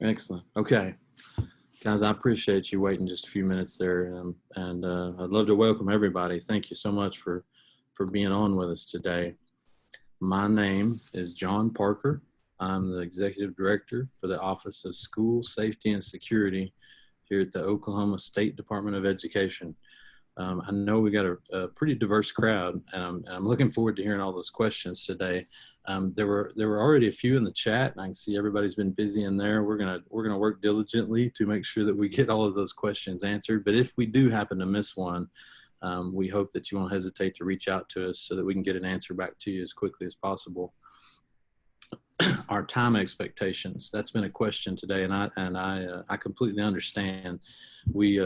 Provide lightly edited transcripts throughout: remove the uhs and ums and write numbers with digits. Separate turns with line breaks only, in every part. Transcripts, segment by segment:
Excellent. Okay. Guys, I appreciate you waiting just a few minutes there. I'd love to welcome everybody. Thank you so much for being on with us today. My name is John Parker. I'm the Executive Director for the Office of School Safety and Security here at the Oklahoma State Department of Education. I know we got a pretty diverse crowd, and I'm looking forward to hearing all those questions today. There were already a few in the chat, and I can see everybody's been busy in there. We're gonna work diligently to make sure that we get all of those questions answered. But if we do happen to miss one, we hope that you won't hesitate to reach out to us so that we can get an answer back to you as quickly as possible. Our time expectations, that's been a question today, and I completely understand. We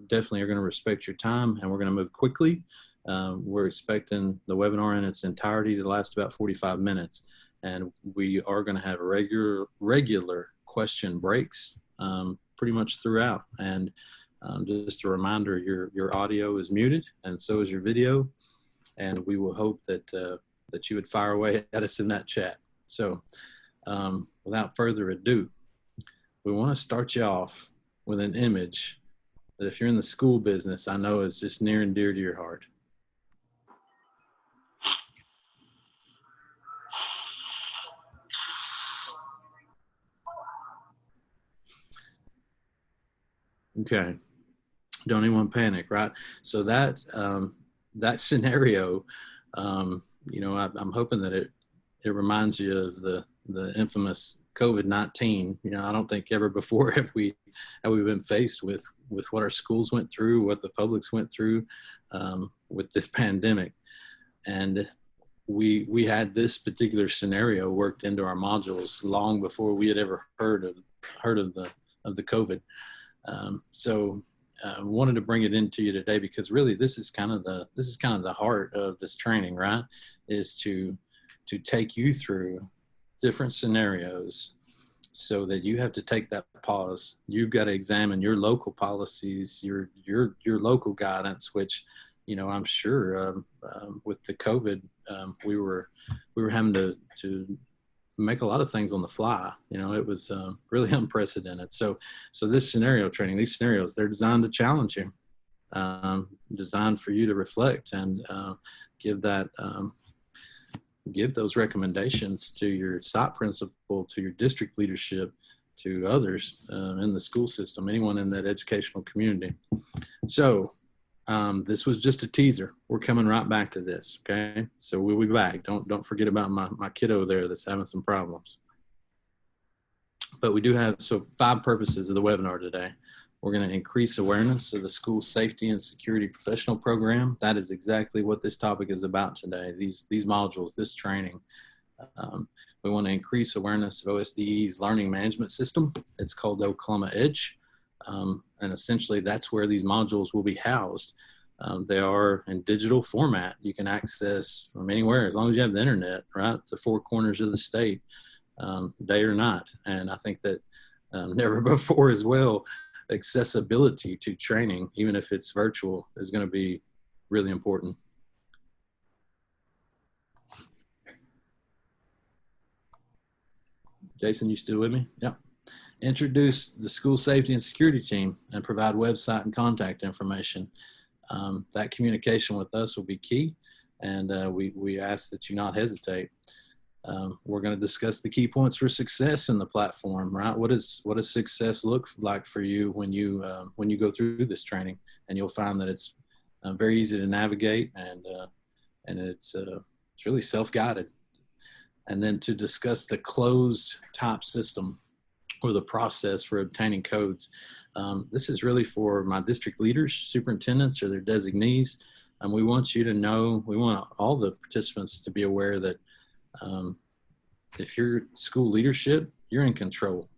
definitely are going to respect your time, and we're going to move quickly. We're expecting the webinar in its entirety to last about 45 minutes, and we are going to have regular question breaks pretty much throughout. And just a reminder, your audio is muted, and so is your video, and we will hope that that you would fire away at us in that chat. So without further ado, we want to start you off with an image that, if you're in the school business, I know is just near and dear to your heart. Okay, don't anyone panic, right? So that that scenario, you know, I'm hoping that it reminds you of the infamous COVID-19. You know, I don't think ever before have we been faced with what our schools went through, what the publics went through with this pandemic. And we had this particular scenario worked into our modules long before we had ever heard of the COVID. So wanted to bring it into you today because really this is kind of the heart of this training, right? Is to take you through different scenarios so that you have to take that pause. You've got to examine your local policies, your local guidance, which, you know, I'm sure with the COVID, we were having to make a lot of things on the fly. You know, it was really unprecedented. So this scenario training, these scenarios, they're designed to challenge you, designed for you to reflect and give those recommendations to your site principal, to your district leadership, to others in the school system, anyone in that educational community. So this was just a teaser. We're coming right back to this, okay? So we'll be back. Don't forget about my kiddo there that's having some problems. But we do have, so 5 purposes of the webinar today. We're going to increase awareness of the school safety and security professional program. That is exactly what this topic is about today. These modules, this training. We want to increase awareness of OSDE's learning management system. It's called Oklahoma Edge. And essentially that's where these modules will be housed. They are in digital format. You can access from anywhere as long as you have the internet, right? The 4 corners of the state, day or night. And I think that never before as well, accessibility to training, even if it's virtual, is going to be really important. Jason, you still with me? Yeah. Introduce the school safety and security team and provide website and contact information. That communication with us will be key, and we ask that you not hesitate. We're going to discuss the key points for success in the platform, right? What does success look like for you when you go through this training? And you'll find that it's very easy to navigate, and it's really self-guided. And then to discuss the closed type system, or the process for obtaining codes. This is really for my district leaders, superintendents, or their designees. And we want you to know, we want all the participants to be aware that if you're school leadership, you're in control.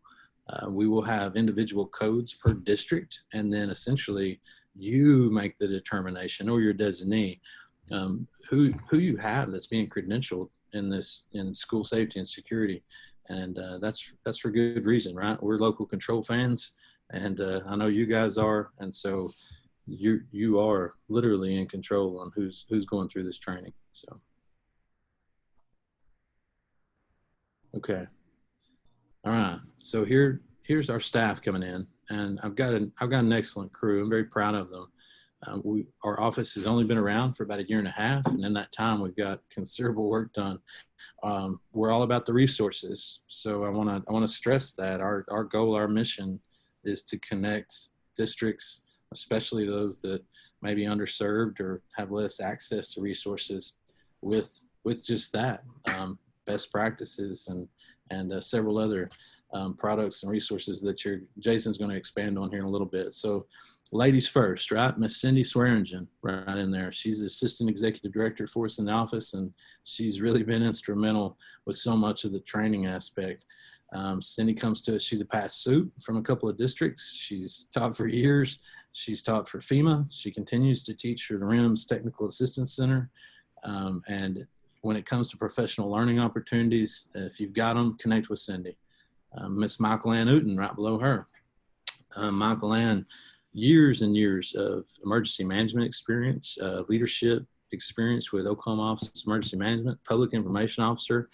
We will have individual codes per district, and then essentially you make the determination, or your designee, who you have that's being credentialed in school safety and security. And that's for good reason, right? We're local control fans, and I know you guys are, and so you are literally in control on who's going through this training. So, okay, all right. So here's our staff coming in, and I've got an excellent crew. I'm very proud of them. Our office has only been around for about 1.5 years, and in that time, we've got considerable work done. We're all about the resources, so I want to stress that our goal, our mission, is to connect districts, especially those that may be underserved or have less access to resources, with just that, best practices and several other products and resources that Jason's going to expand on here in a little bit. So ladies first, right? Miss Cindy Swearingen, right in there. She's the Assistant Executive Director for us in the office, and she's really been instrumental with so much of the training aspect. Cindy comes to us. She's a past suit from a couple of districts. She's taught for years. She's taught for FEMA. She continues to teach for the RIMS Technical Assistance Center. And when it comes to professional learning opportunities, if you've got them, connect with Cindy. Miss Michael Ann Uten right below her. Michael Ann, years and years of emergency management experience, leadership experience with Oklahoma Office of Emergency Management, public information officer.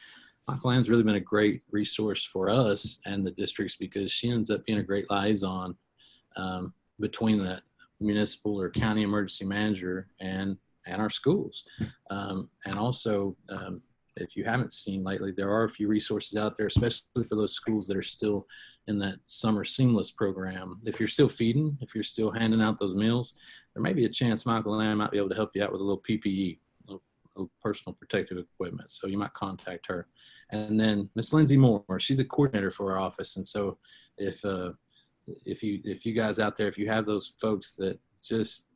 Michael Ann's really been a great resource for us and the districts because she ends up being a great liaison between that municipal or county emergency manager and our schools. And also, if you haven't seen lately, there are a few resources out there, especially for those schools that are still in that summer seamless program. If you're still feeding, if you're still handing out those meals, there may be a chance Michael Ann might be able to help you out with a little PPE, a little personal protective equipment. So you might contact her. And then Miss Lindsay Moore, she's a coordinator for our office. And so if you guys out there, if you have those folks that just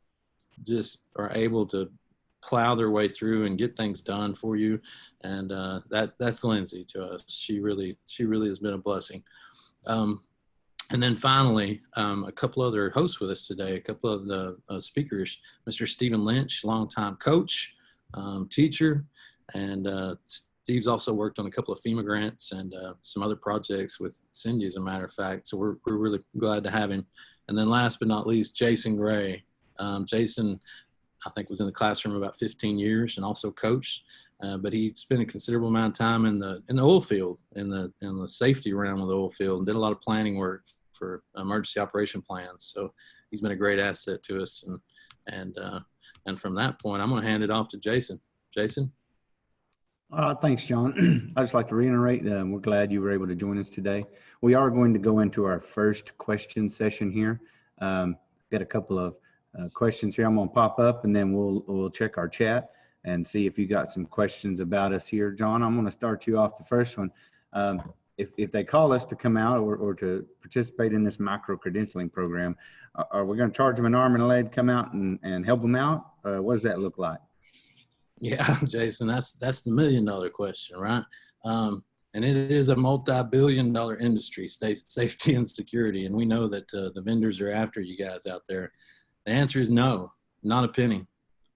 are able to plow their way through and get things done for you, and that's Lindsay to us. She really has been a blessing. And then finally, a couple other hosts with us today, a couple of the speakers, Mr. Stephen Lynch, longtime coach, teacher, and Steve's also worked on a couple of FEMA grants and some other projects with Cindy, as a matter of fact. So we're really glad to have him. And then last but not least, Jason Gray. Jason, I think, was in the classroom about 15 years and also coached, but he spent a considerable amount of time in the oil field, in the safety realm of the oil field, and did a lot of planning work for emergency operation plans. So he's been a great asset to us. And from that point, I'm going to hand it off to Jason. Jason?
Thanks, John. I'd just like to reiterate, we're glad you were able to join us today. We are going to go into our first question session here. Got a couple of questions here I'm going to pop up, and then we'll check our chat and see if you got some questions about us here. John, I'm going to start you off the first one. If they call us to come out or to participate in this micro-credentialing program, are we going to charge them an arm and a leg to come out and help them out? What does that look like?
Yeah, Jason, that's the $1 million question, right? And it is a multi-billion-dollar industry, safety and security. And we know that the vendors are after you guys out there. The answer is no, not a penny.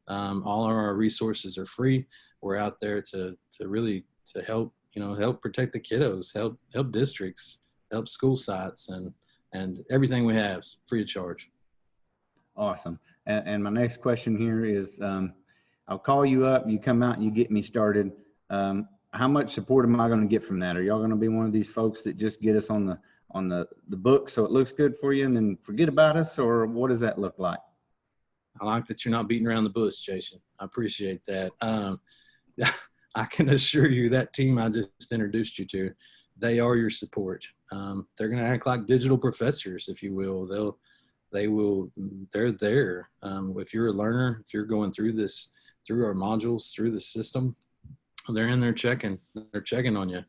All of our resources are free. We're out there to really help, help protect the kiddos, help districts, help school sites, and everything we have is free of charge.
Awesome. And my next question here is, I'll call you up, you come out and you get me started. How much support am I going to get from that? Are y'all going to be one of these folks that just get us on the book so it looks good for you and then forget about us, or what does that look like?
I like that you're not beating around the bush, Jason. I appreciate that. I can assure you that team I just introduced you to, they are your support. They're going to act like digital professors, if you will. They're there. If you're a learner, if you're going through our modules, through the system, they're in there checking on you.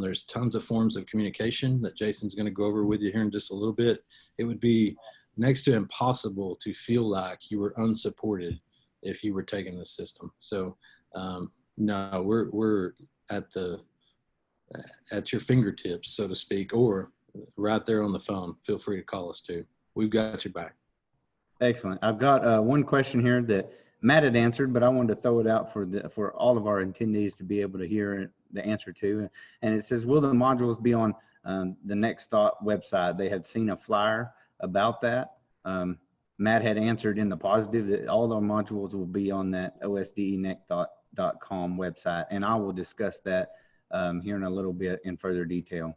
There's tons of forms of communication that Jason's going to go over with you here in just a little bit. It would be next to impossible to feel like you were unsupported if you were taking the system. So no, we're at your fingertips, so to speak, or right there on the phone. Feel free to call us too. We've got your back.
Excellent. I've got one question here that Matt had answered, but I wanted to throw it out for all of our attendees to be able to hear the answer to. And it says, will the modules be on the Next Thought website? They had seen a flyer about that. Matt had answered in the positive that all our modules will be on that osdenecthought.com website. And I will discuss that here in a little bit in further detail.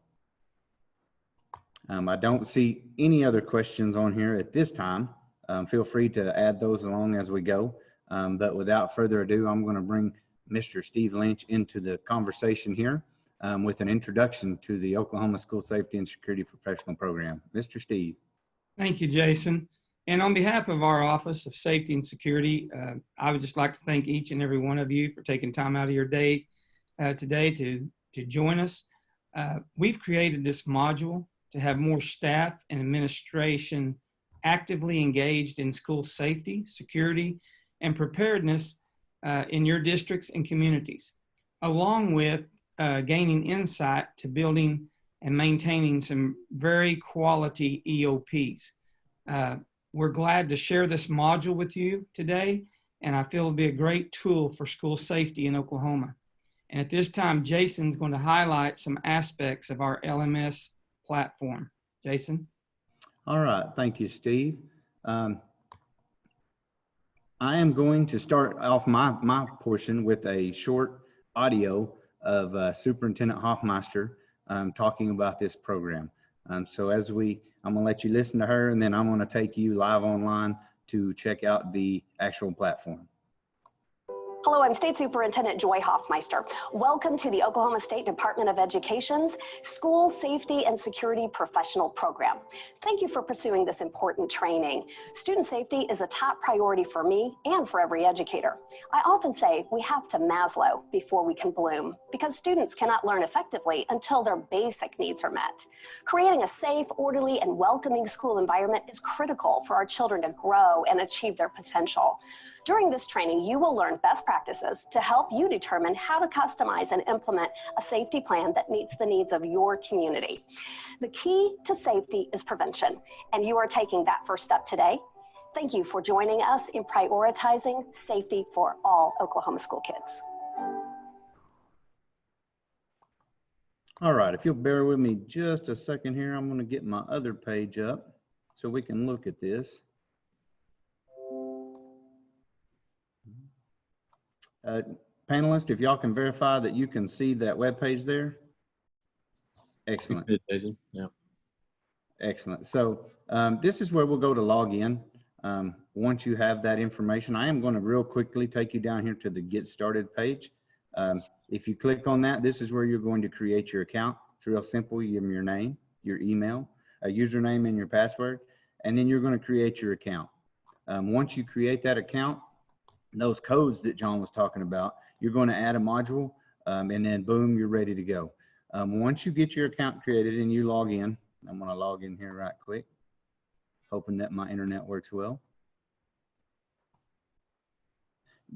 I don't see any other questions on here at this time. Feel free to add those along as we go. But without further ado, I'm going to bring Mr. Steve Lynch into the conversation here with an introduction to the Oklahoma School Safety and Security Professional Program. Mr. Steve.
Thank you, Jason. And on behalf of our Office of Safety and Security, I would just like to thank each and every one of you for taking time out of your day today to join us. We've created this module to have more staff and administration actively engaged in school safety, security, and preparedness in your districts and communities, along with gaining insight to building and maintaining some very quality EOPs. We're glad to share this module with you today, and I feel it'll be a great tool for school safety in Oklahoma. And at this time, Jason's going to highlight some aspects of our LMS platform. Jason?
All right, thank you, Steve. I am going to start off my portion with a short audio of Superintendent Hofmeister talking about this program. So I'm going to let you listen to her, and then I'm going to take you live online to check out the actual platform.
Hello, I'm State Superintendent Joy Hofmeister. Welcome to the Oklahoma State Department of Education's School Safety and Security Professional Program. Thank you for pursuing this important training. Student safety is a top priority for me and for every educator. I often say we have to Maslow before we can bloom, because students cannot learn effectively until their basic needs are met. Creating a safe, orderly, and welcoming school environment is critical for our children to grow and achieve their potential. During this training, you will learn best practices to help you determine how to customize and implement a safety plan that meets the needs of your community. The key to safety is prevention, and you are taking that first step today. Thank you for joining us in prioritizing safety for all Oklahoma school kids.
All right, if you'll bear with me just a second here, I'm going to get my other page up so we can look at this. Panelists, if y'all can verify that you can see that web page there. Excellent.
Yeah.
Excellent. So this is where we'll go to log in. Once you have that information, I am going to real quickly take you down here to the Get Started page. If you click on that, this is where you're going to create your account. It's real simple. You give them your name, your email, a username, and your password, and then you're going to create your account. Once you create that account, those codes that John was talking about, you're going to add a module, and then boom, you're ready to go. Once you get your account created and you log in, I'm going to log in here right quick, hoping that my internet works well.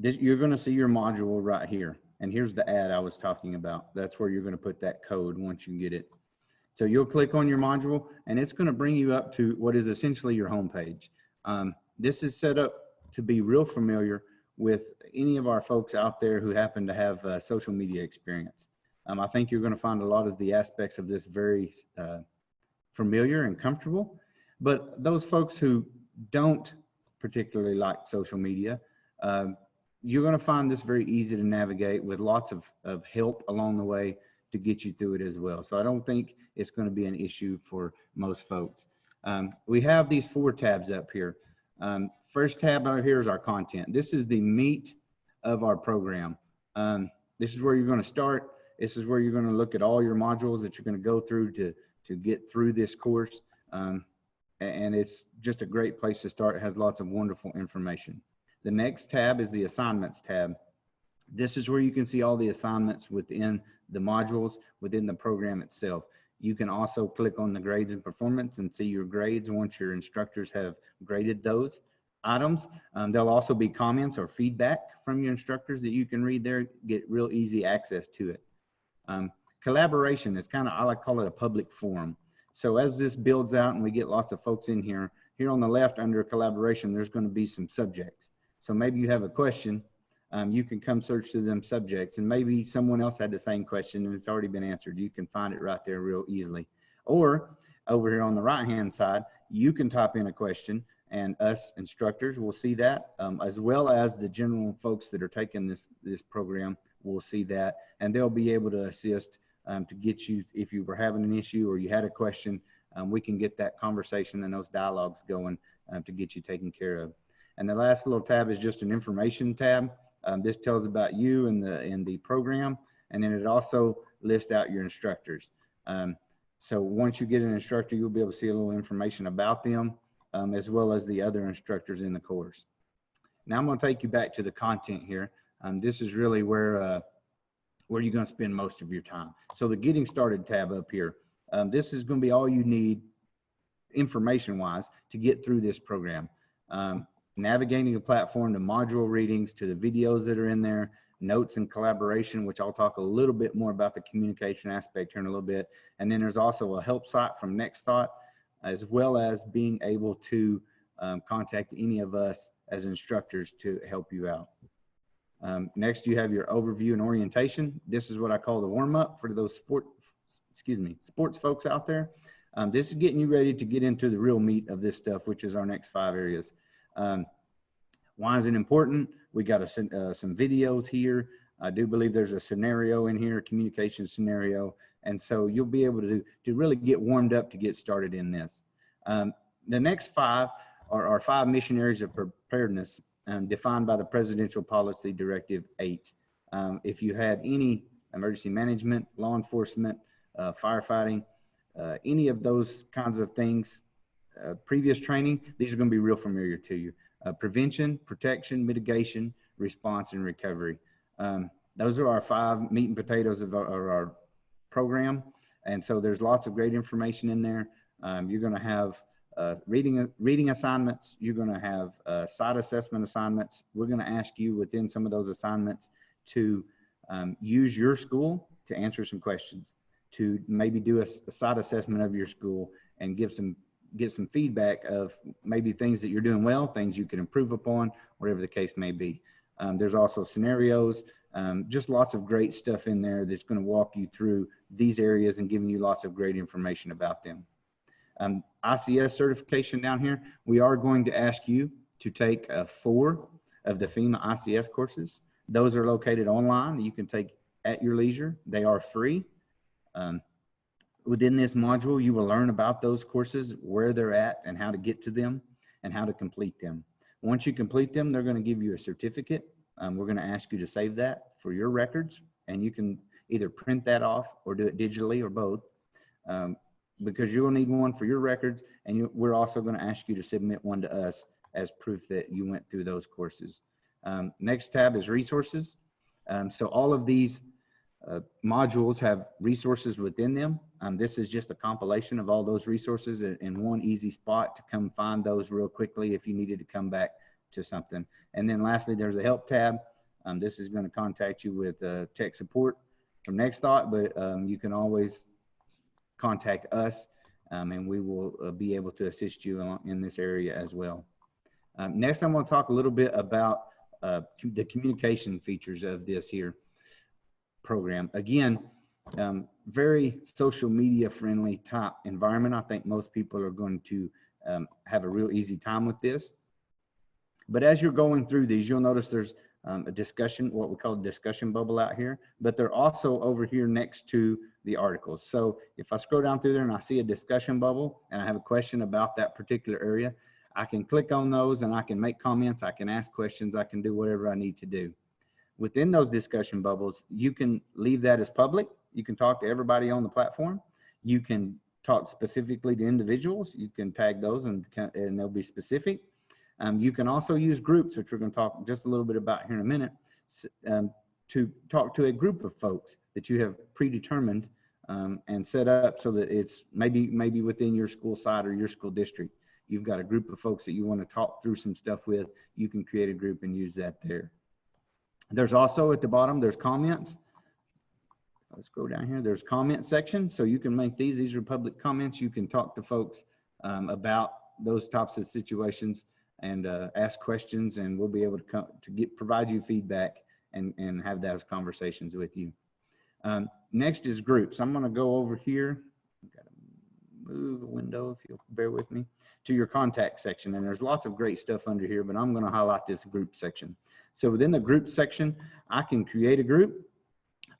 You're going to see your module right here. And here's the ad I was talking about. That's where you're going to put that code once you get it. So you'll click on your module, and it's going to bring you up to what is essentially your home page. This is set up to be real familiar with any of our folks out there who happen to have social media experience. I think you're going to find a lot of the aspects of this very familiar and comfortable, but those folks who don't particularly like social media, you're going to find this very easy to navigate with lots of help along the way to get you through it as well. So I don't think it's going to be an issue for most folks. We have these 4 tabs up here. First tab out here is our content. This is the meat of our program. This is where you're going to start. This is where you're going to look at all your modules that you're going to go through to get through this course. And it's just a great place to start. It has lots of wonderful information. The next tab is the assignments tab. This is where you can see all the assignments within the modules, within the program itself. You can also click on the grades and performance and see your grades once your instructors have graded those items. There'll also be comments or feedback from your instructors that you can read there, get real easy access to it. Collaboration is kind of, I like to call it a public forum. So as this builds out and we get lots of folks in here, here on the left under collaboration, there's going to be some subjects. So maybe you have a question, you can come search through them subjects, and maybe someone else had the same question and it's already been answered. You can find it right there real easily. Or over here on the right-hand side, you can type in a question and us instructors will see that, as well as the general folks that are taking this program will see that, and they'll be able to assist to get you, if you were having an issue or you had a question, we can get that conversation and those dialogues going to get you taken care of. And the last little tab is just an information tab. This tells about you and the program, and then it also lists out your instructors. So once you get an instructor, you'll be able to see a little information about them, as well as the other instructors in the course. Now I'm going to take you back to the content here. This is really where you're going to spend most of your time. So the Getting Started tab up here, this is going to be all you need information-wise to get through this program. Navigating the platform, the module readings, to the videos that are in there, notes and collaboration, which I'll talk a little bit more about the communication aspect here in a little bit. And then there's also a help site from Next Thought, as well as being able to contact any of us as instructors to help you out. Next, you have your overview and orientation. This is what I call the warm-up for those sports folks out there. This is getting you ready to get into the real meat of this stuff, which is our next 5 areas. Why is it important? We got some videos here. I do believe there's a scenario in here, a communication scenario. And so you'll be able to really get warmed up to get started in this. The next 5 are our 5 mission areas of preparedness defined by the Presidential Policy Directive 8. If you had any emergency management, law enforcement, firefighting, any of those kinds of things, previous training, these are going to be real familiar to you. Prevention, protection, mitigation, response, and recovery. Those are our 5 meat and potatoes of our program. And so there's lots of great information in there. You're going to have reading assignments. You're going to have site assessment assignments. We're going to ask you within some of those assignments to use your school to answer some questions, to maybe do a site assessment of your school and get some feedback of maybe things that you're doing well, things you can improve upon, whatever the case may be. There's also scenarios, just lots of great stuff in there that's going to walk you through these areas and giving you lots of great information about them. ICS certification down here, we are going to ask you to take 4 of the FEMA ICS courses. Those are located online. You can take at your leisure. They are free. Within this module, you will learn about those courses, where they're at and how to get to them and how to complete them. Once you complete them, they're going to give you a certificate. We're going to ask you to save that for your records, and you can either print that off or do it digitally or both, because you will need one for your records, and we're also going to ask you to submit one to us as proof that you went through those courses. Next tab is resources. So all of these modules have resources within them. This is just a compilation of all those resources in one easy spot to come find those real quickly if you needed to come back to something. And then lastly, there's a help tab. This is going to contact you with tech support from Next Thought, but you can always contact us and we will be able to assist you in this area as well. Next, I'm going to talk a little bit about the communication features of this here program. Again, very social media friendly type environment. I think most people are going to have a real easy time with this. But as you're going through these, you'll notice there's a discussion, what we call a discussion bubble out here, but they're also over here next to the articles. So if I scroll down through there and I see a discussion bubble and I have a question about that particular area, I can click on those and I can make comments, I can ask questions, I can do whatever I need to do. Within those discussion bubbles, you can leave that as public. You can talk to everybody on the platform. You can talk specifically to individuals. You can tag those and they'll be specific. You can also use groups, which we're going to talk just a little bit about here in a minute, to talk to a group of folks that you have predetermined and set up so that it's maybe within your school site or your school district. You've got a group of folks that you want to talk through some stuff with. You can create a group and use that there. There's also at the bottom, there's comments. Let's scroll down here. There's comment section. So you can make these are public comments. You can talk to folks about those types of situations and ask questions, and we'll be able to provide you feedback and have those conversations with you. Next is groups. I'm going to go over here. I've got to move the window if you'll bear with me to your contact section. And there's lots of great stuff under here, but I'm going to highlight this group section. So within the group section, I can create a group.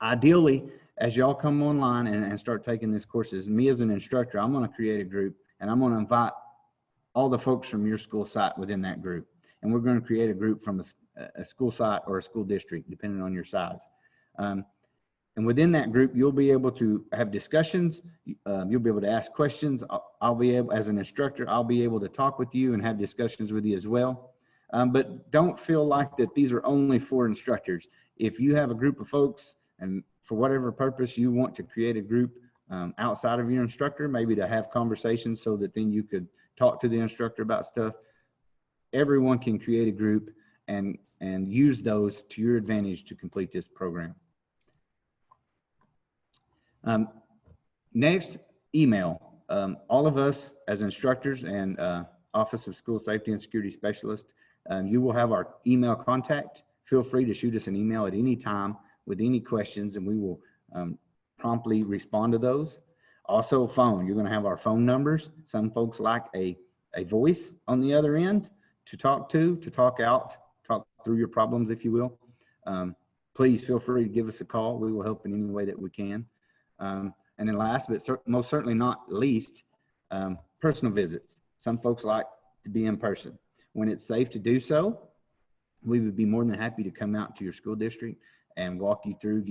Ideally, as y'all come online and start taking these courses, me as an instructor, I'm going to create a group, and I'm going to invite all the folks from your school site within that group. And we're going to create a group from a school site or a school district, depending on your size. And within that group, you'll be able to have discussions. You'll be able to ask questions. I'll be able, as an instructor, I'll be able to talk with you and have discussions with you as well. But don't feel like that these are only for instructors. If you have a group of folks and for whatever purpose you want to create a group outside of your instructor, maybe to have conversations so that then you could talk to the instructor about stuff, everyone can create a group and use those to your advantage to complete this program. Next, email. All of us as instructors and Office of School Safety and Security Specialist, you will have our email contact. Feel free to shoot us an email at any time with any questions, and we will promptly respond to those. Also, phone. You're going to have our phone numbers. Some folks like a voice on the other end to talk out, talk through your problems, if you will. Please feel free to give us a call. We will help in any way that we can. And then last, but most certainly not least, personal visits. Some folks like to be in person. When it's safe to do so, we would be more than happy to come out to your school district and walk you through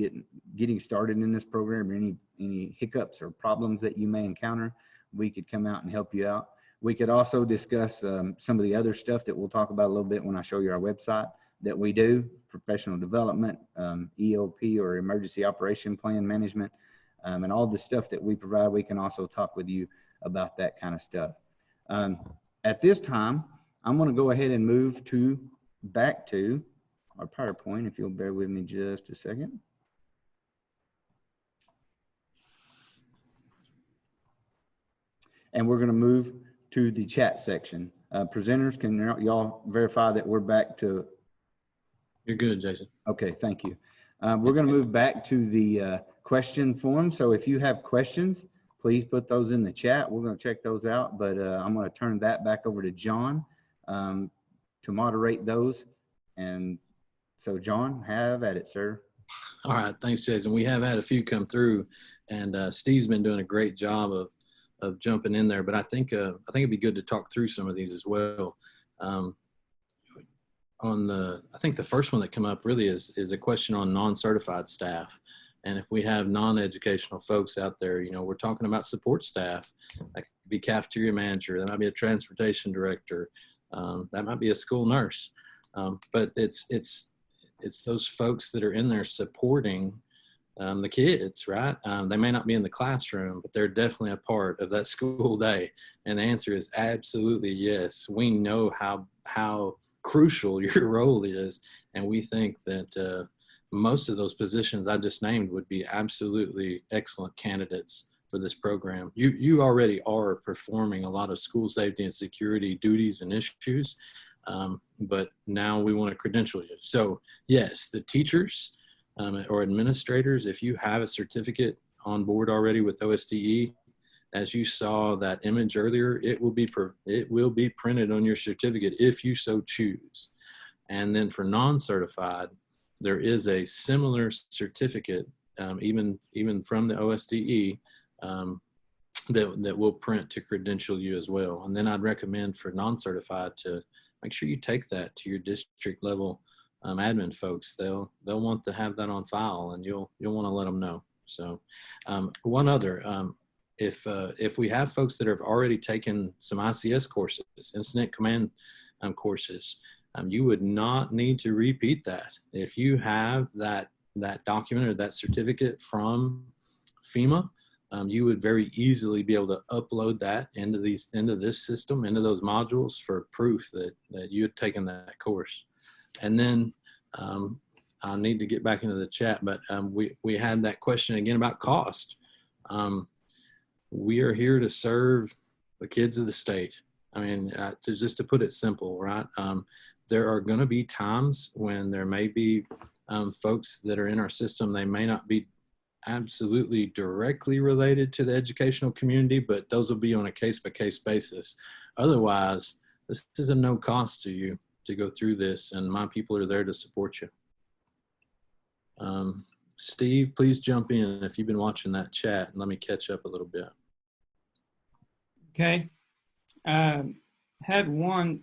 getting started in this program, or any hiccups or problems that you may encounter. We could come out and help you out. We could also discuss some of the other stuff that we'll talk about a little bit when I show you our website that we do, professional development, EOP or emergency operation plan management, and all the stuff that we provide. We can also talk with you about that kind of stuff. At this time, I'm going to go ahead and move back to our PowerPoint, if you'll bear with me just a second. And we're going to move to the chat section. Presenters, can y'all verify that we're back to?
You're good, Jason.
Okay, thank you. We're going to move back to the question form. So if you have questions, please put those in the chat. We're going to check those out, but I'm going to turn that back over to John to moderate those. And so John, have at it, sir.
All right, thanks, Jason. We have had a few come through, and Steve's been doing a great job of jumping in there, but I think it'd be good to talk through some of these as well. I think the first one that came up really is a question on non-certified staff. And if we have non-educational folks out there, you know, we're talking about support staff. That could be cafeteria manager, that might be a transportation director, that might be a school nurse. But it's those folks that are in there supporting the kids, right? They may not be in the classroom, but they're definitely a part of that school day. And the answer is absolutely yes. We know how crucial your role is, and we think that most of those positions I just named would be absolutely excellent candidates for this program. You already are performing a lot of school safety and security duties and issues, but now we want to credential you. So yes, the teachers or administrators, if you have a certificate on board already with OSDE, as you saw that image earlier, it will be printed on your certificate if you so choose. And then for non-certified, there is a similar certificate, even from the OSDE, that will print to credential you as well. And then I'd recommend for non-certified to make sure you take that to your district level admin folks. They'll want to have that on file, and you'll want to let them know. So one other, if we have folks that have already taken some ICS courses, incident command courses, you would not need to repeat that. If you have that document or that certificate from FEMA, you would very easily be able to upload that into this system, into those modules for proof that you had taken that course. And then I need to get back into the chat, but we had that question again about cost. We are here to serve the kids of the state. I mean, just to put it simple, right? There are going to be times when there may be folks that are in our system. They may not be absolutely directly related to the educational community, but those will be on a case-by-case basis. Otherwise, this is a no cost to you to go through this, and my people are there to support you. Steve, please jump in if you've been watching that chat and let me catch up a little bit.
Okay. Had one,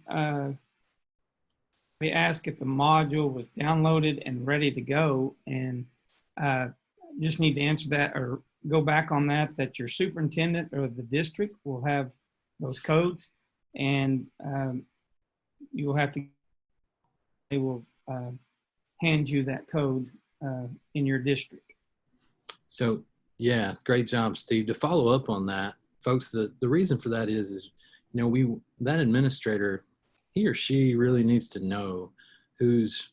we asked if the module was downloaded and ready to go, and just need to answer that or go back on that your superintendent or the district will have those codes, and you will have to, they will hand you that code in your district.
So yeah, great job, Steve. To follow up on that, folks, the reason for that is, you know, that administrator, he or she really needs to know who's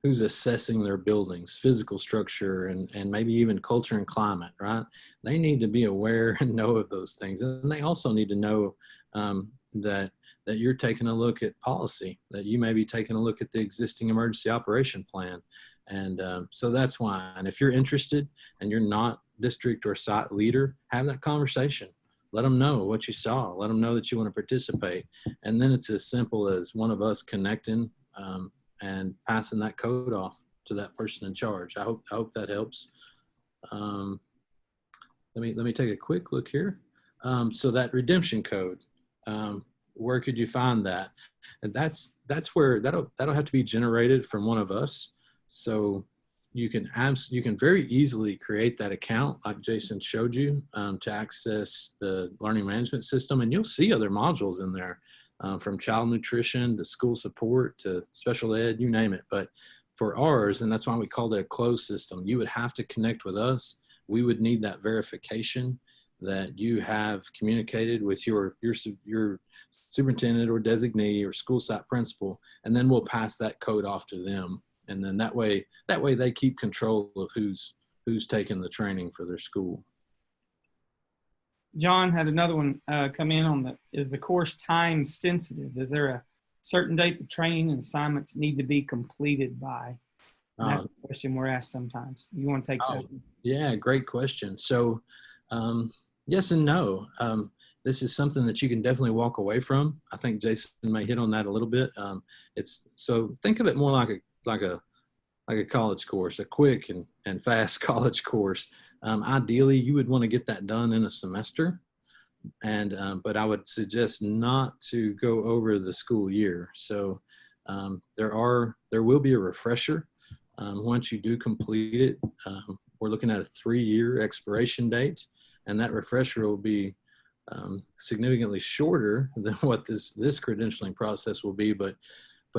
assessing their buildings, physical structure, and maybe even culture and climate, right? They need to be aware and know of those things. And they also need to know that you're taking a look at policy, that you may be taking a look at the existing emergency operation plan. And so that's why. And if you're interested and you're not district or site leader, have that conversation. Let them know what you saw. Let them know that you want to participate. And then it's as simple as one of us connecting and passing that code off to that person in charge. I hope that helps. Let me take a quick look here. So that redemption code, where could you find that? And that's where that'll have to be generated from one of us. So you can very easily create that account like Jason showed you to access the learning management system, and you'll see other modules in there from child nutrition to school support to special ed, you name it. But for ours, and that's why we called it a closed system, you would have to connect with us. We would need that verification that you have communicated with your superintendent or designee or school site principal, and then we'll pass that code off to them. And then that way they keep control of who's taking the training for their school.
John had another one come in is the course time sensitive? Is there a certain date the training and assignments need to be completed by? That's a question we're asked sometimes. You want to take that?
Yeah, great question. So yes and no. This is something that you can definitely walk away from. I think Jason may hit on that a little bit. So think of it more like a college course, a quick and fast college course. Ideally, you would want to get that done in a semester, but I would suggest not to go over the school year. So there will be a refresher once you do complete it. We're looking at a 3-year expiration date, and that refresher will be significantly shorter than what this credentialing process will be. But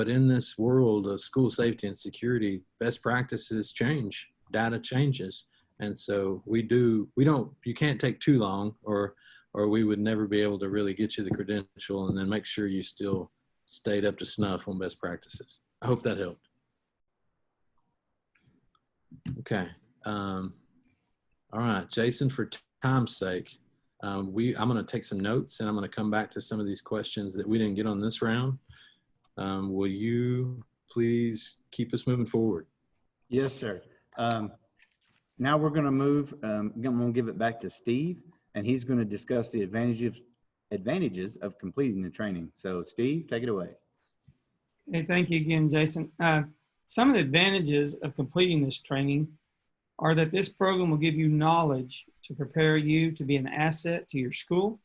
in this world of school safety and security, best practices change, data changes. And so you can't take too long or we would never be able to really get you the credential and then make sure you still stayed up to snuff on best practices. I hope that helped. Okay. All right, Jason, for time's sake, I'm going to take some notes and I'm going to come back to some of these questions that we didn't get on this round. Will you please keep us moving forward?
Yes, sir. Now we're going to move, I'm going to give it back to Steve, and he's going to discuss the advantages of completing the training. So Steve, take it away.
Hey, thank you again, Jason. Some of the advantages of completing this training are that this program will give you knowledge to prepare you to be an asset to your school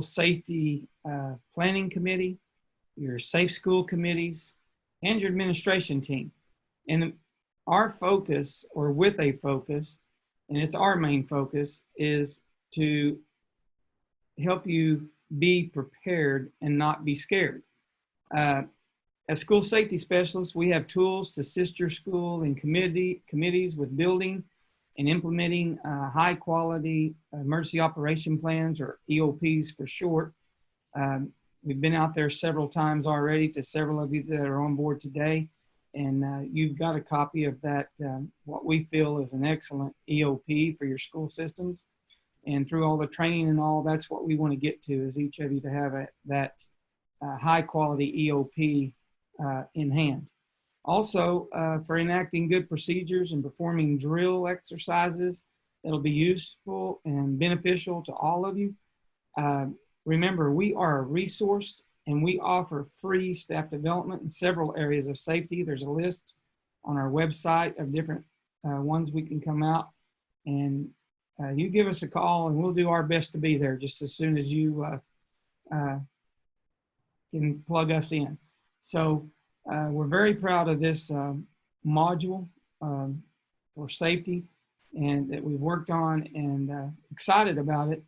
safety planning committee, your safe school committees, and your administration team. And our focus, or with a focus, and it's our main focus, is to help you be prepared and not be scared. As school safety specialists, we have tools to assist your school and committees with building and implementing high quality emergency operation plans, or EOPs for short. We've been out there several times already to several of you that are on board today. And you've got a copy of that, what we feel is an excellent EOP for your school systems. And through all the training and all, that's what we want to get to, is each of you to have that high quality EOP in hand. Also, for enacting good procedures and performing drill exercises that'll be useful and beneficial to all of you. Remember, we are a resource and we offer free staff development in several areas of safety. There's a list on our website of different ones we can come out, and you give us a call and we'll do our best to be there just as soon as you can plug us in. So we're very proud of this module for safety, and that we've worked on, and excited about it,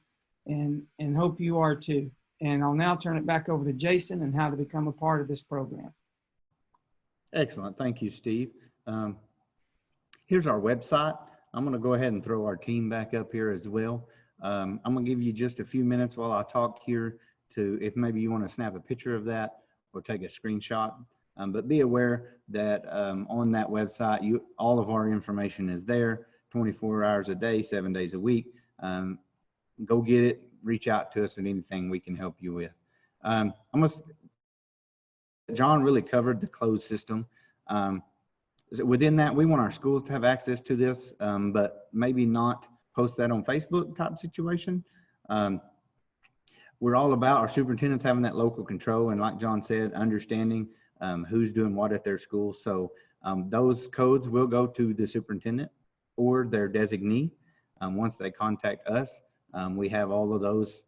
and hope you are too. And I'll now turn it back over to Jason and how to become a part of this program.
Excellent. Thank you, Steve. Here's our website. I'm going to go ahead and throw our team back up here as well. I'm going to give you just a few minutes while I talk here to, if maybe you want to snap a picture of that or take a screenshot. But be aware that on that website, all of our information is there 24 hours a day, 7 days a week. Go get it, reach out to us with anything we can help you with. John really covered the closed system. Within that, we want our schools to have access to this, but maybe not post that on Facebook type situation. We're all about our superintendents having that local control, and like John said, understanding who's doing what at their school. So those codes will go to the superintendent or their designee. Once they contact us, we have all of those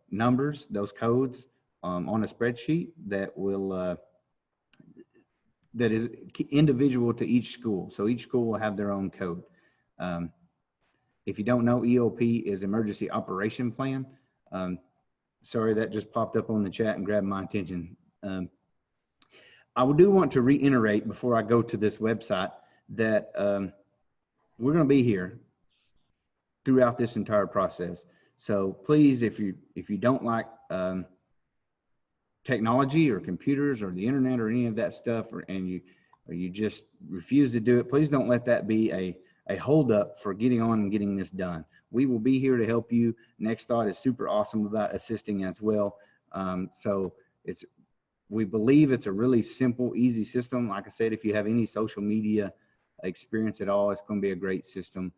numbers, those codes on a spreadsheet that will that is individual to each school. So each school will have their own code. If you don't know, EOP is Emergency Operation Plan. Sorry, that just popped up on the chat and grabbed my attention. I do want to reiterate before I go to this website that we're going to be here throughout this entire process. So please, if you don't like technology or computers or the internet or any of that stuff, or you just refuse to do it, please don't let that be a holdup for getting on and getting this done. We will be here to help you. Next Thought is super awesome about assisting as well. So we believe it's a really simple, easy system. Like I said, if you have any social media experience at all, it's going to be a great system,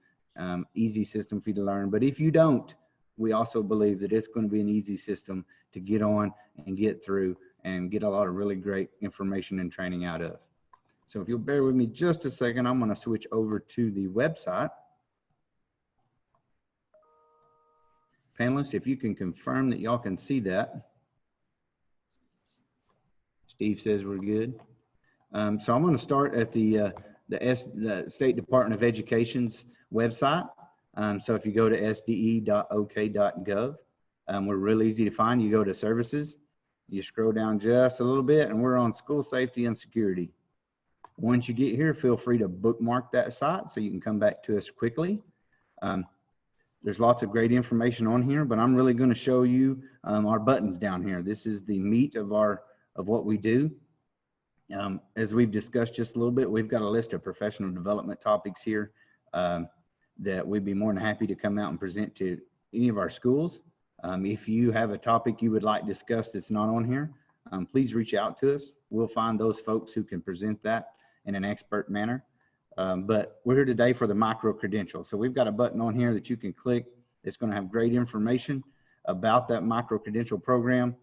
easy system for you to learn. But if you don't, we also believe that it's going to be an easy system to get on and get through and get a lot of really great information and training out of. So if you'll bear with me just a second, I'm going to switch over to the website. Panelists, if you can confirm that y'all can see that. Steve says we're good. So I'm going to start at the State Department of Education's website. So if you go to sde.ok.gov, we're real easy to find. You go to services, you scroll down just a little bit, and we're on school safety and security. Once you get here, feel free to bookmark that site so you can come back to us quickly. There's lots of great information on here, but I'm really going to show you our buttons down here. This is the meat of what we do. As we've discussed just a little bit, we've got a list of professional development topics here that we'd be more than happy to come out and present to any of our schools. If you have a topic you would like discussed that's not on here, please reach out to us. We'll find those folks who can present that in an expert manner. But we're here today for the micro-credential. So we've got a button on here that you can click. It's going to have great information about that micro-credential program.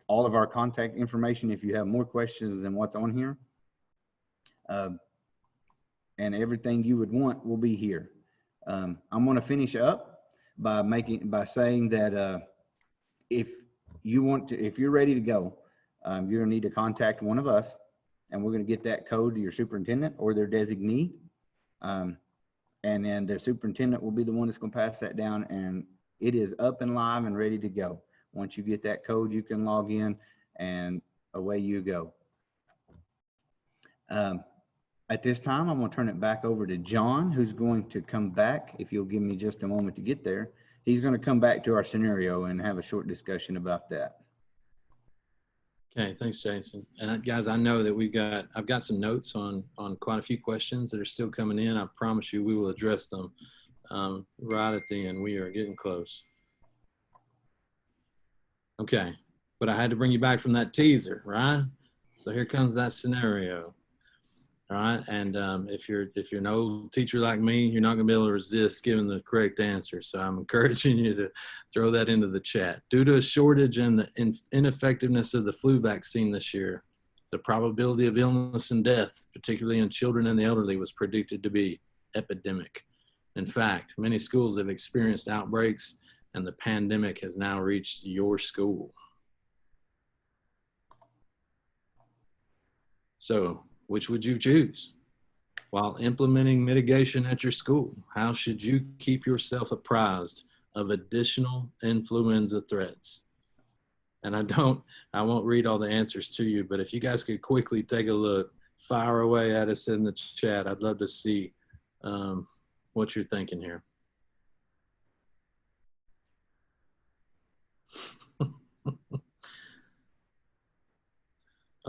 All of our contact information if you have more questions than what's on here. And everything you would want will be here. I'm going to finish up by saying that if you're ready to go, you're going to need to contact one of us, and we're going to get that code to your superintendent or their designee. And then the superintendent will be the one that's going to pass that down, and it is up and live and ready to go. Once you get that code, you can log in and away you go. At this time, I'm going to turn it back over to John, who's going to come back. If you'll give me just a moment to get there, he's going to come back to our scenario and have a short discussion about that.
Okay, thanks, Jason. And guys, I know that I've got some notes on quite a few questions that are still coming in. I promise you we will address them right at the end. We are getting close. Okay, but I had to bring you back from that teaser, right? So here comes that scenario. All right, and if you're an old teacher like me, you're not going to be able to resist giving the correct answer. So I'm encouraging you to throw that into the chat. Due to a shortage and the ineffectiveness of the flu vaccine this year, The probability of illness and death, particularly in children and the elderly, was predicted to be epidemic. In fact, many schools have experienced outbreaks, and the pandemic has now reached your school. So, which would you choose? While implementing mitigation at your school, how should you keep yourself apprised of additional influenza threats? And I won't read all the answers to you, but if you guys could quickly take a look, fire away at us in the chat. I'd love to see what you're thinking here. Oh,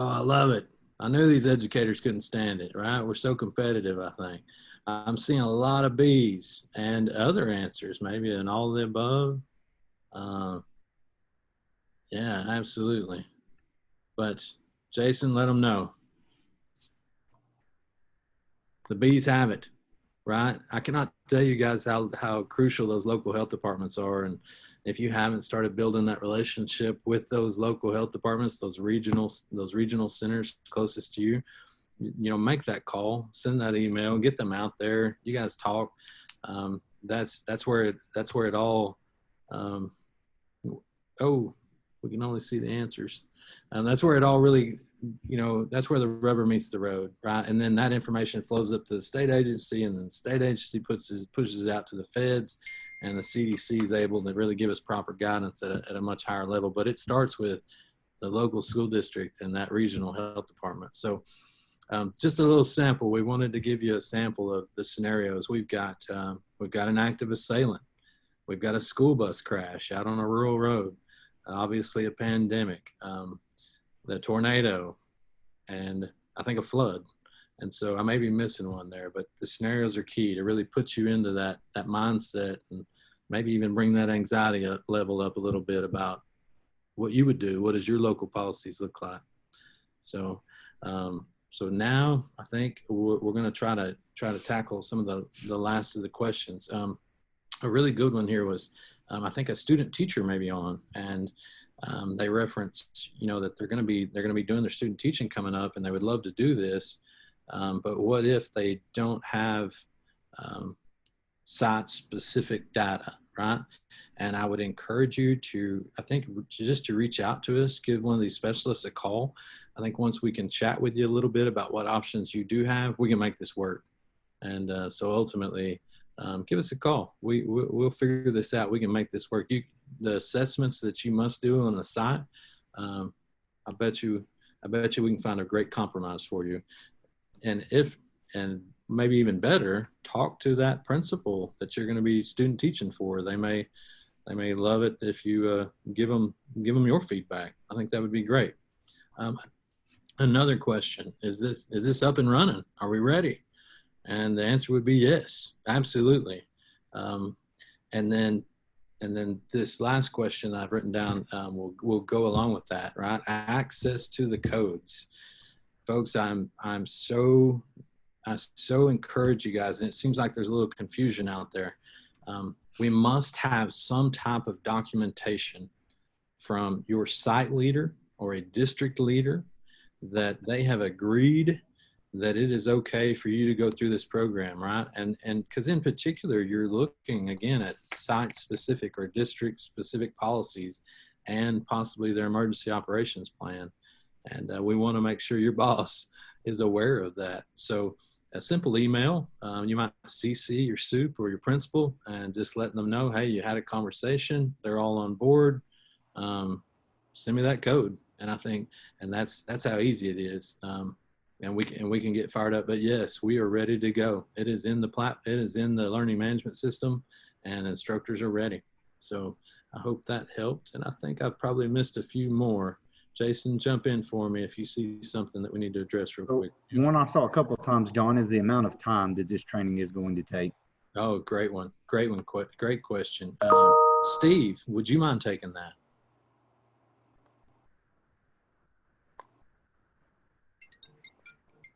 I love it. I knew these educators couldn't stand it, right? We're so competitive, I think. I'm seeing a lot of B's and other answers, maybe in all of the above. Yeah, absolutely. But Jason, let them know. The B's have it, right? I cannot tell you guys how crucial those local health departments are. And if you haven't started building that relationship with those local health departments, those regional centers closest to you, you know, make that call, send that email, get them out there. You guys talk. That's where it all. Oh, we can only see the answers. That's where it all really, you know, that's where the rubber meets the road, right? And then that information flows up to the state agency, and then the state agency pushes it out to the feds, and the CDC is able to really give us proper guidance at a much higher level. But it starts with the local school district and that regional health department. So just a little sample. We wanted to give you a sample of the scenarios. We've got an active assailant. We've got a school bus crash out on a rural road. Obviously a pandemic, the tornado, and I think a flood. And so I may be missing one there, but the scenarios are key to really put you into that mindset, and maybe even bring that anxiety level up a little bit about what you would do. What does your local policies look like? So, so now I think we're going to try to tackle some of the last of the questions. A really good one here was, I think a student teacher may be on, and they referenced, you know, that they're going to be doing their student teaching coming up, and they would love to do this. But what if they don't have site-specific data, right? And I would encourage you to, I think, just to reach out to us, give one of these specialists a call. I think once we can chat with you a little bit about what options you do have, we can make this work. And so ultimately, give us a call. We'll figure this out. We can make this work. The assessments that you must do on the site, I bet you we can find a great compromise for you. And maybe even better, talk to that principal that you're going to be student teaching for. They may love it if you give them your feedback. I think that would be great. Another question, is this up and running? Are we ready? And the answer would be yes, absolutely. And then this last question I've written down will go along with that, right? Access to the codes. Folks, I so encourage you guys, and it seems like there's a little confusion out there. We must have some type of documentation from your site leader or a district leader that they have agreed that it is okay for you to go through this program, right? And because in particular, you're looking again at site-specific or district-specific policies and possibly their emergency operations plan. And we want to make sure your boss is aware of that. So a simple email, you might CC your SUP or your principal and just letting them know, hey, you had a conversation, they're all on board, send me that code. And I think, and that's how easy it is. And we can get fired up, but yes, we are ready to go. It is in the learning management system, and instructors are ready. So I hope that helped. And I think I've probably missed a few more. Jason, jump in for me if you see something that we need to address real quick.
One I saw a couple of times, John, is the amount of time that this training is going to take.
Oh, great one. Great question. Steve, would you mind taking that?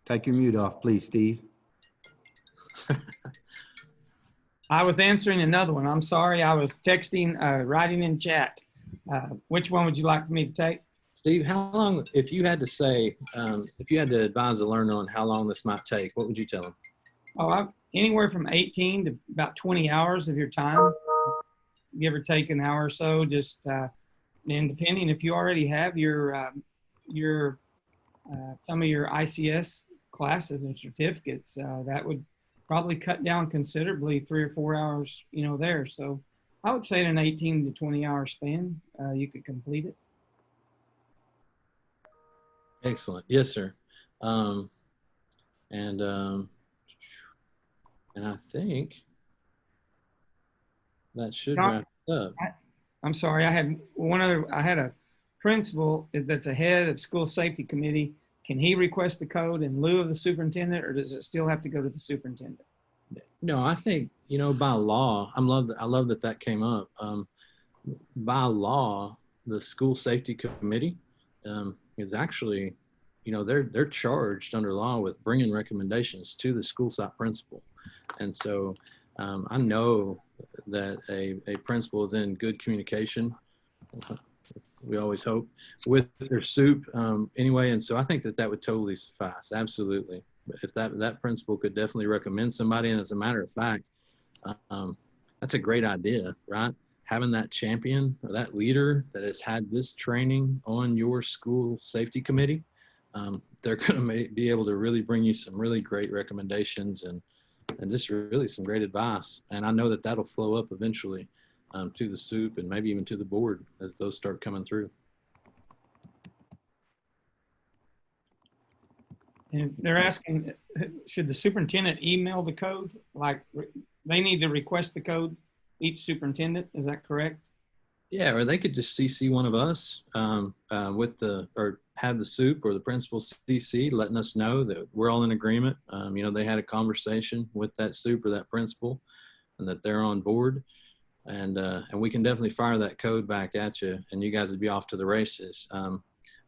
Take your mute off, please, Steve.
I was answering another one. I'm sorry. I was texting, writing in chat. Which one would you like for me to take?
Steve, how long, if you had to say, if you had to advise a learner on how long this might take, what would you tell them?
Anywhere from 18 to about 20 hours of your time, give or take an hour or so, just and depending if you already have your some of your ICS classes and certificates, that would probably cut down considerably 3 or 4 hours, there. So I would say in an 18 to 20 hour span, you could complete it.
Excellent. Yes, sir. And I think that should wrap it up.
I'm sorry, I had a principal that's a head of school safety committee. Can he request the code in lieu of the superintendent, or does it still have to go to the superintendent?
No, I think, by law, I love that came up. By law, the school safety committee is actually, they're charged under law with bringing recommendations to the school site principal. And so I know that a principal is in good communication, we always hope, with their soup anyway. And so I think that would totally suffice. Absolutely. But if that principal could definitely recommend somebody, and as a matter of fact, that's a great idea, right? Having that champion or that leader that has had this training on your school safety committee, they're going to be able to really bring you some really great recommendations and just really some great advice. And I know that that'll flow up eventually to the soup and maybe even to the board as those start coming through.
And they're asking, should the superintendent email the code? Like they need to request the code, each superintendent, is that correct?
Yeah, or they could just CC one of us or have the soup or the principal CC letting us know that we're all in agreement. They had a conversation with that soup or that principal and that they're on board. And we can definitely fire that code back at you and you guys would be off to the races.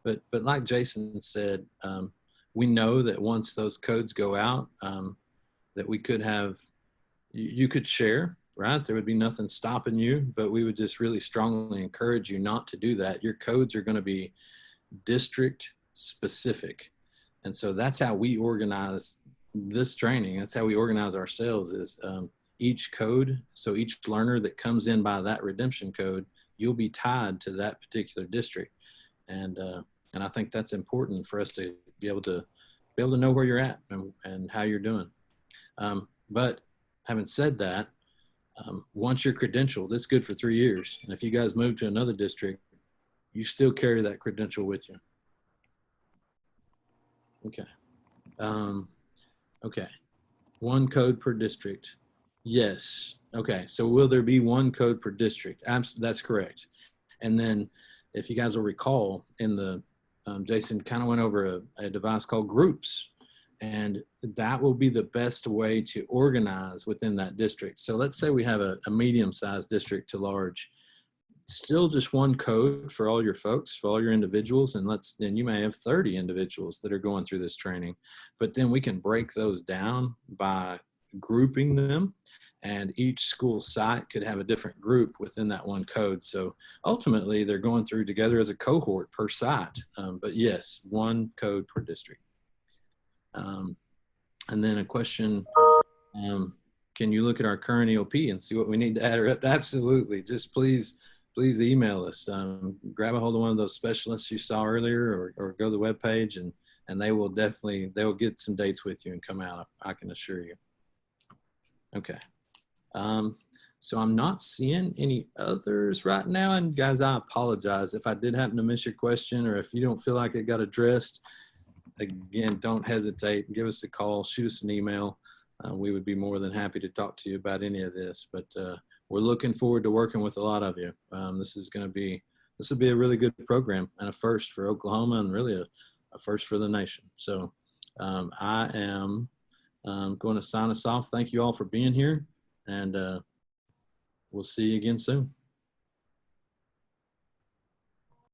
But like Jason said, we know that once those codes go out, that we could have, you could share, right? There would be nothing stopping you, but we would just really strongly encourage you not to do that. Your codes are going to be district specific. And so that's how we organize this training. That's how we organize ourselves is each code. So each learner that comes in by that redemption code, you'll be tied to that particular district. And I think that's important for us to be able to know where you're at and how you're doing. But having said that, once you're credentialed, it's good for 3 years. And if you guys move to another district, you still carry that credential with you. Okay. Okay. One code per district. Yes. Okay. So will there be one code per district? That's correct. And then if you guys will recall in the, Jason kind of went over a device called groups. And that will be the best way to organize within that district. So let's say we have a medium-sized district to large, still just one code for all your folks, for all your individuals. And then you may have 30 individuals that are going through this training, but then we can break those down by grouping them. And each school site could have a different group within that one code. So ultimately they're going through together as a cohort per site. But yes, one code per district. And then a question, can you look at our current EOP and see what we need to add? Absolutely. Just please email us. Grab a hold of one of those specialists you saw earlier or go to the webpage and they will get some dates with you and come out. I can assure you. Okay. So I'm not seeing any others right now. And guys, I apologize if I did happen to miss your question or if you don't feel like it got addressed. Again, don't hesitate. Give us a call, shoot us an email. We would be more than happy to talk to you about any of this, but we're looking forward to working with a lot of you. This will be a really good program and a first for Oklahoma and really a first for the nation. So I am going to sign us off. Thank you all for being here and we'll see you again soon.